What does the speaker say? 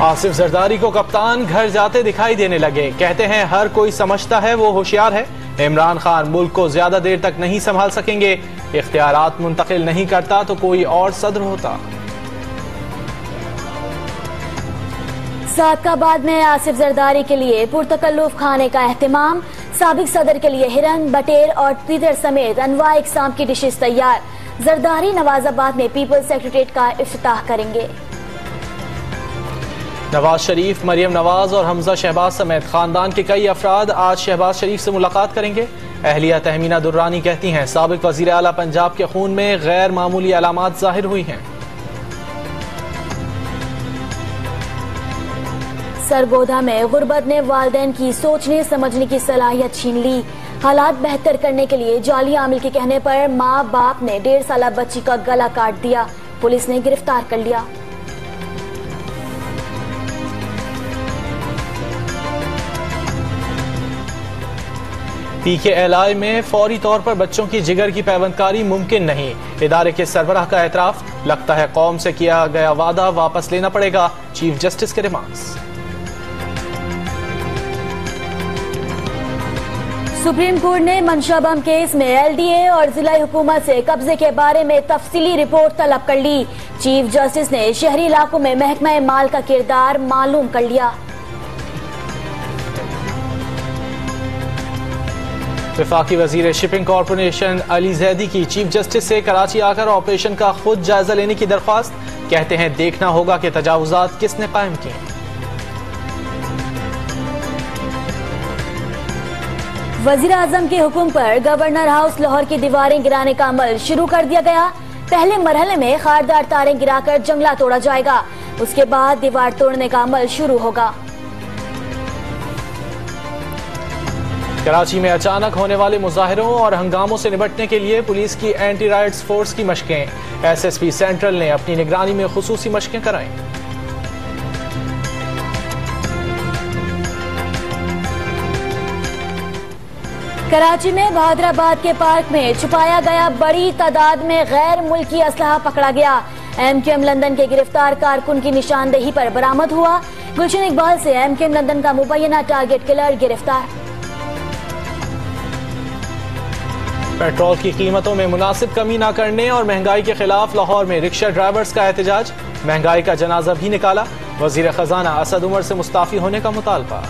आसिफ जरदारी को कप्तान घर जाते दिखाई देने लगे। कहते हैं हर कोई समझता है वो होशियार है। इमरान खान मुल्क को ज्यादा देर तक नहीं संभाल सकेंगे। इख्तियारात मुंतकिल नहीं करता तो कोई और सदर होता। सादकाबाद में आसिफ जरदारी के लिए पुरतकल्लुफ खाने का एहतमाम। साबिक सदर के लिए हिरन, बटेर और तीतर समेत अनवा इकसाम की डिशेस तैयार। जरदारी नवाजाबाद में पीपल्स सेक्रेटेरिएट का इफ्तिताह करेंगे। नवाज शरीफ, मरियम नवाज और हमजा शहबाज समेत खानदान के कई अफराद आज शहबाज शरीफ से मुलाकात करेंगे। अहलिया तहमीना दुर्रानी कहती हैं साबिक वजीर आला पंजाब के खून में गैर मामूली अलामात जाहिर हुई हैं। सरगोधा में गुर्बत ने वालिदैन की सोचने समझने की सलाहियत छीन ली। हालात बेहतर करने के लिए जाली आमिल के कहने पर माँ बाप ने 1.5 साला बच्ची का गला काट दिया। पुलिस ने गिरफ्तार कर लिया। PKLI में फौरी तौर पर बच्चों की जिगर की पैबंदकारी मुमकिन नहीं। इदारे के सरबराह का एतराफ। लगता है कौम से किया गया वादा वापस लेना पड़ेगा। चीफ जस्टिस के रिमार्क्स। सुप्रीम कोर्ट ने मंशा बम केस में LDA और जिला हुकूमत से कब्जे के बारे में तफसीली रिपोर्ट तलब कर ली। चीफ जस्टिस ने शहरी इलाकों में महकमा माल का किरदार मालूम कर लिया। वफाकी वजीर शिपिंग कॉर्पोरेशन अली जैदी की चीफ जस्टिस से कराची आकर ऑपरेशन का खुद जायजा लेने की दरख्वास्त। कहते हैं देखना होगा कि तजावुजात किसने कायम किए। वजीर आजम के हुक्म पर गवर्नर हाउस लाहौर की दीवारें गिराने का अमल शुरू कर दिया गया। पहले मरहले में खारदार तारें गिराकर जंगला तोड़ा जाएगा। उसके बाद दीवार तोड़ने का अमल शुरू होगा। कराची में अचानक होने वाले मुजाहिरों और हंगामों से निपटने के लिए पुलिस की एंटी राइट्स फोर्स की मशकें। SSP सेंट्रल ने अपनी निगरानी में खुसूसी मशकें कराईं। कराची में बहादुराबाद के पार्क में छुपाया गया बड़ी तादाद में गैर मुल्की असलहा पकड़ा गया। MKM लंदन के गिरफ्तार कारकुन की निशानदेही पर बरामद हुआ। गुलशन इकबाल से MKM लंदन का मुबैना टारगेट किलर गिरफ्तार। पेट्रोल की कीमतों में मुनासिब कमी न करने और महंगाई के खिलाफ लाहौर में रिक्शा ड्राइवर्स का एहतजाज। महंगाई का जनाजा भी निकाला। वजीर खजाना असद उमर से मुस्ताफी होने का मुतालबा।